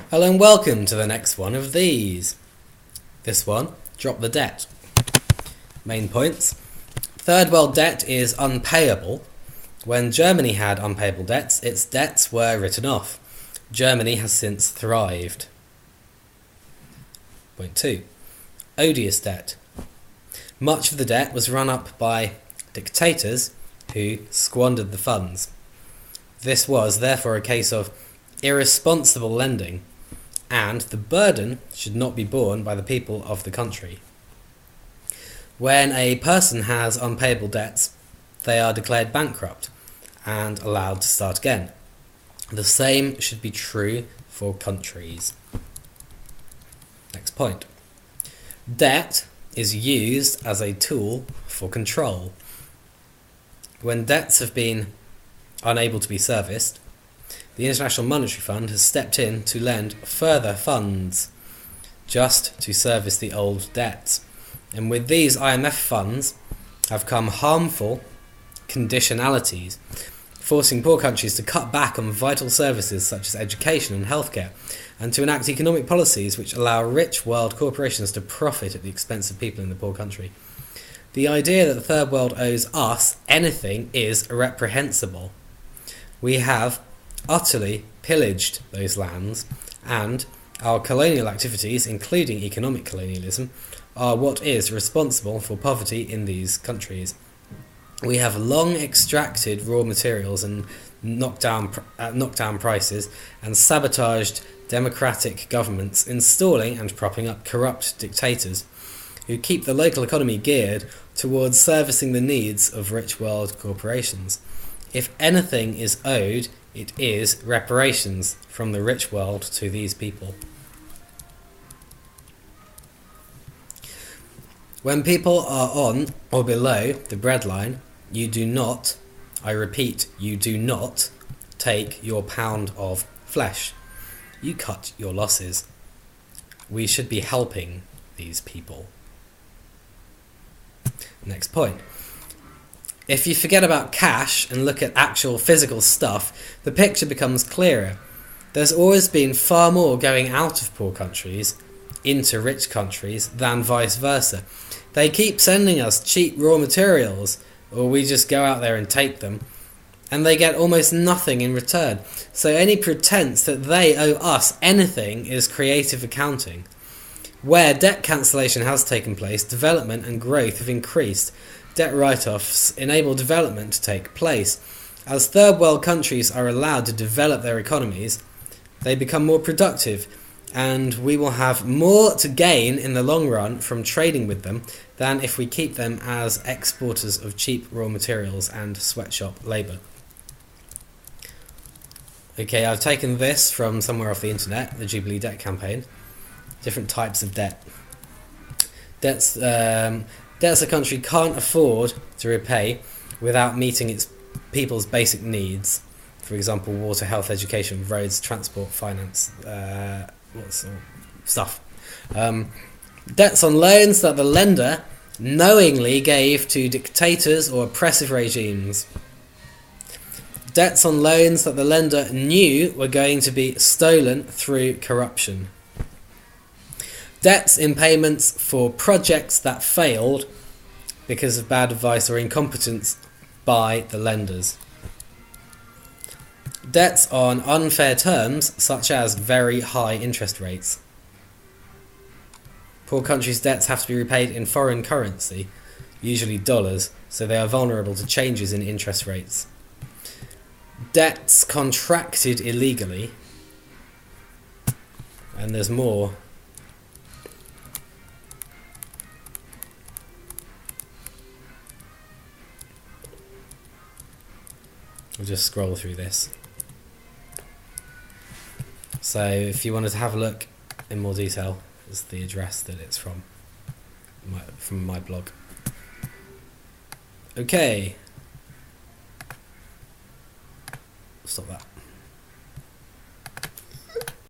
Hello and welcome to the next one of these. This one, drop the debt. Main points. Third world debt is unpayable. When Germany had unpayable debts, its debts were written off. Germany has since thrived. Point 2. Odious debt. Much of the debt was run up by dictators who squandered the funds. This was therefore a case of irresponsible lending, and the burden should not be borne by the people of the country. When a person has unpayable debts, they are declared bankrupt and allowed to start again. The same should be true for countries. Next point. Debt is used as a tool for control. When debts have been unable to be serviced, the International Monetary Fund has stepped in to lend further funds just to service the old debts. And with these IMF funds have come harmful conditionalities, forcing poor countries to cut back on vital services such as education and healthcare, and to enact economic policies which allow rich world corporations to profit at the expense of people in the poor country. The idea that the Third World owes us anything is reprehensible. We have utterly pillaged those lands, and our colonial activities, including economic colonialism, are what is responsible for poverty in these countries. We have long extracted raw materials and knocked down prices and sabotaged democratic governments, installing and propping up corrupt dictators who keep the local economy geared towards servicing the needs of rich world corporations. If anything is owed, it is reparations from the rich world to these people. When people are on or below the breadline, you do not, I repeat, you do not take your pound of flesh. You cut your losses. We should be helping these people. Next point. If you forget about cash and look at actual physical stuff, the picture becomes clearer. There's always been far more going out of poor countries into rich countries than vice versa. They keep sending us cheap raw materials, or we just go out there and take them, and they get almost nothing in return. So any pretense that they owe us anything is creative accounting. Where debt cancellation has taken place, development and growth have increased. Debt write-offs enable development to take place. As third world countries are allowed to develop their economies, they become more productive, and we will have more to gain in the long run from trading with them than if we keep them as exporters of cheap raw materials and sweatshop labour. Okay, I've taken this from somewhere off the internet, the Jubilee Debt Campaign. Different types of debt. Debts a country can't afford to repay without meeting its people's basic needs. For example, water, health, education, roads, transport, finance, stuff. Debts on loans that the lender knowingly gave to dictators or oppressive regimes. Debts on loans that the lender knew were going to be stolen through corruption. Debts in payments for projects that failed because of bad advice or incompetence by the lenders. Debts on unfair terms, such as very high interest rates. Poor countries' debts have to be repaid in foreign currency, usually dollars, so they are vulnerable to changes in interest rates. Debts contracted illegally, and there's more. We'll just scroll through this. So if you wanted to have a look in more detail, is the address that it's from my blog. Okay. Stop that.